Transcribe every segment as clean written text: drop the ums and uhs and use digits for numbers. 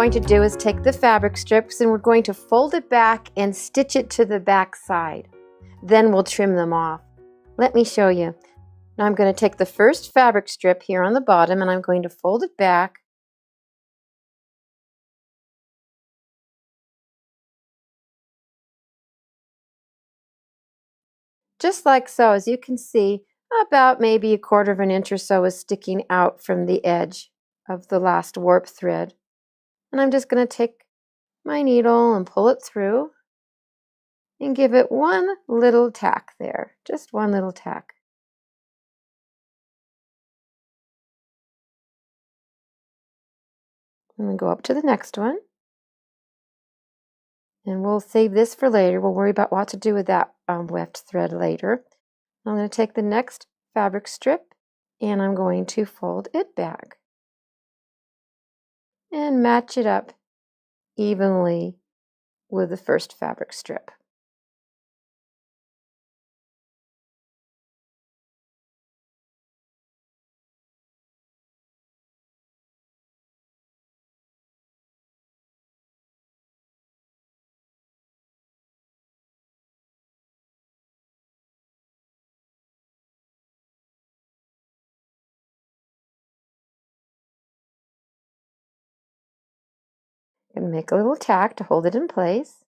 going to do is take the fabric strips and we're going to fold it back and stitch it to the back side. Then we'll trim them off. Let me show you. Now I'm going to take the first fabric strip here on the bottom and I'm going to fold it back. Just like so. As you can see, about maybe 1/4 of an inch or so is sticking out from the edge of the last warp thread. And I'm just going to take my needle and pull it through and give it one little tack there, just one little tack. I'm going to go up to the next one. And we'll save this for later. We'll worry about what to do with that weft thread later. I'm going to take the next fabric strip and I'm going to fold it back and match it up evenly with the first fabric strip. And make a little tack to hold it in place.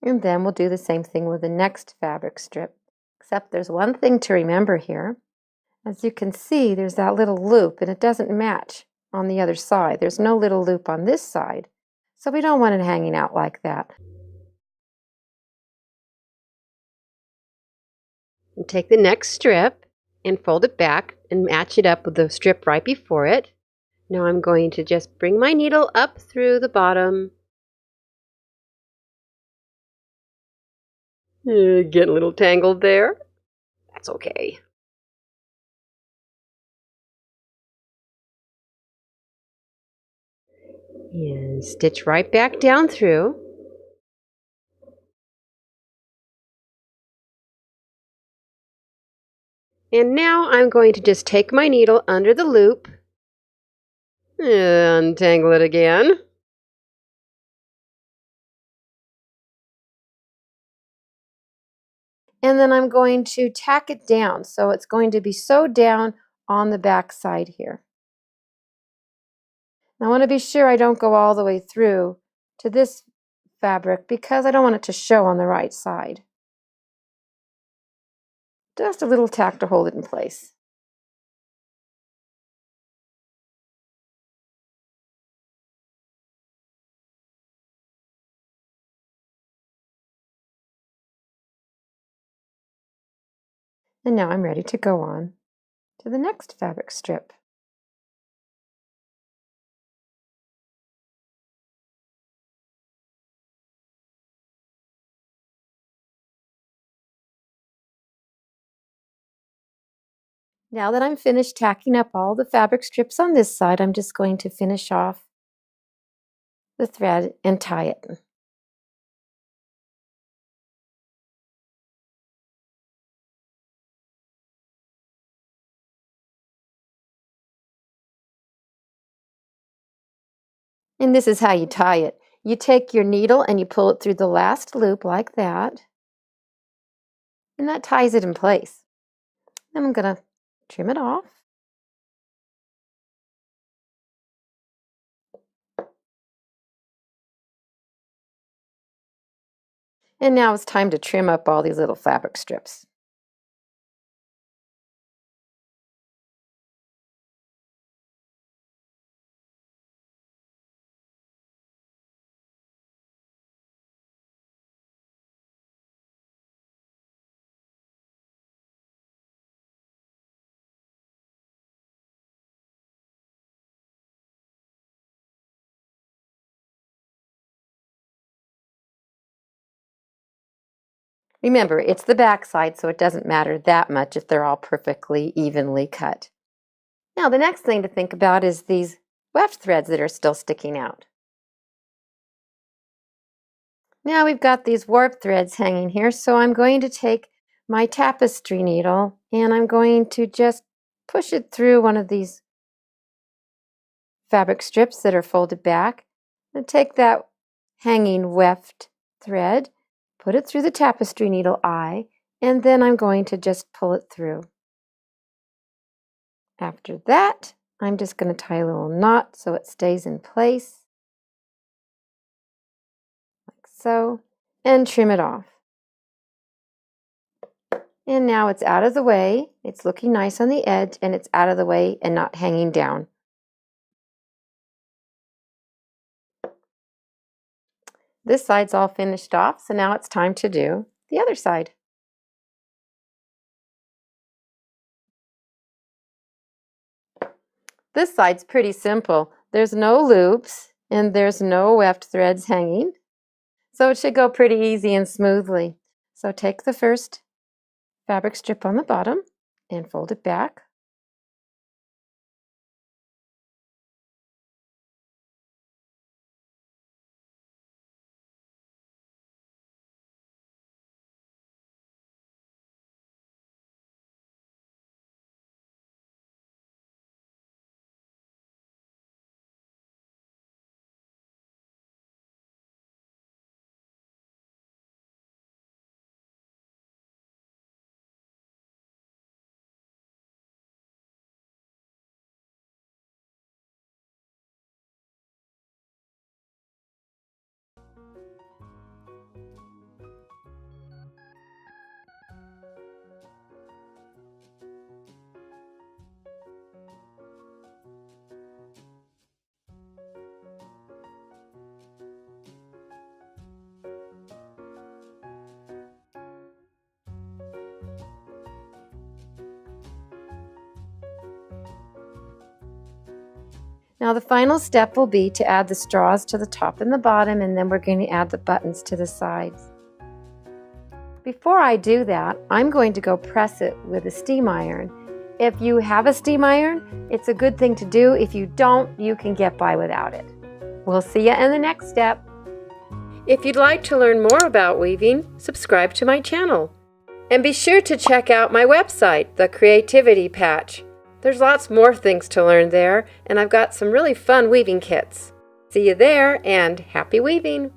And then we'll do the same thing with the next fabric strip, except there's one thing to remember here. As you can see, there's that little loop and it doesn't match on the other side. There's no little loop on this side, so we don't want it hanging out like that. And take the next strip and fold it back and match it up with the strip right before it. Now I'm going to just bring my needle up through the bottom. Getting a little tangled there. That's okay. And stitch right back down through. And now I'm going to just take my needle under the loop, untangle it again. And then I'm going to tack it down, so it's going to be sewed down on the back side here. Now I want to be sure I don't go all the way through to this fabric because I don't want it to show on the right side. Just a little tack to hold it in place. And now I'm ready to go on to the next fabric strip. Now that I'm finished tacking up all the fabric strips on this side, I'm just going to finish off the thread and tie it. And this is how you tie it. You take your needle and you pull it through the last loop like that. And that ties it in place. Then I'm going to trim it off. And now it's time to trim up all these little fabric strips. Remember, it's the back side, so it doesn't matter that much if they're all perfectly evenly cut. Now, the next thing to think about is these weft threads that are still sticking out. Now we've got these warp threads hanging here, so I'm going to take my tapestry needle and I'm going to just push it through one of these fabric strips that are folded back and take that hanging weft thread, put it through the tapestry needle eye, and then I'm going to just pull it through. After that, I'm just going to tie a little knot so it stays in place, like so, and trim it off. And now it's out of the way, it's looking nice on the edge, and it's out of the way and not hanging down. This side's all finished off, so now it's time to do the other side. This side's pretty simple. There's no loops and there's no weft threads hanging, so it should go pretty easy and smoothly. So take the first fabric strip on the bottom and fold it back. Now the final step will be to add the straws to the top and the bottom, and then we're going to add the buttons to the sides. Before I do that, I'm going to go press it with a steam iron. If you have a steam iron, it's a good thing to do. If you don't, you can get by without it. We'll see you in the next step. If you'd like to learn more about weaving, subscribe to my channel. And be sure to check out my website, The Creativity Patch. There's lots more things to learn there, and I've got some really fun weaving kits. See you there, and happy weaving!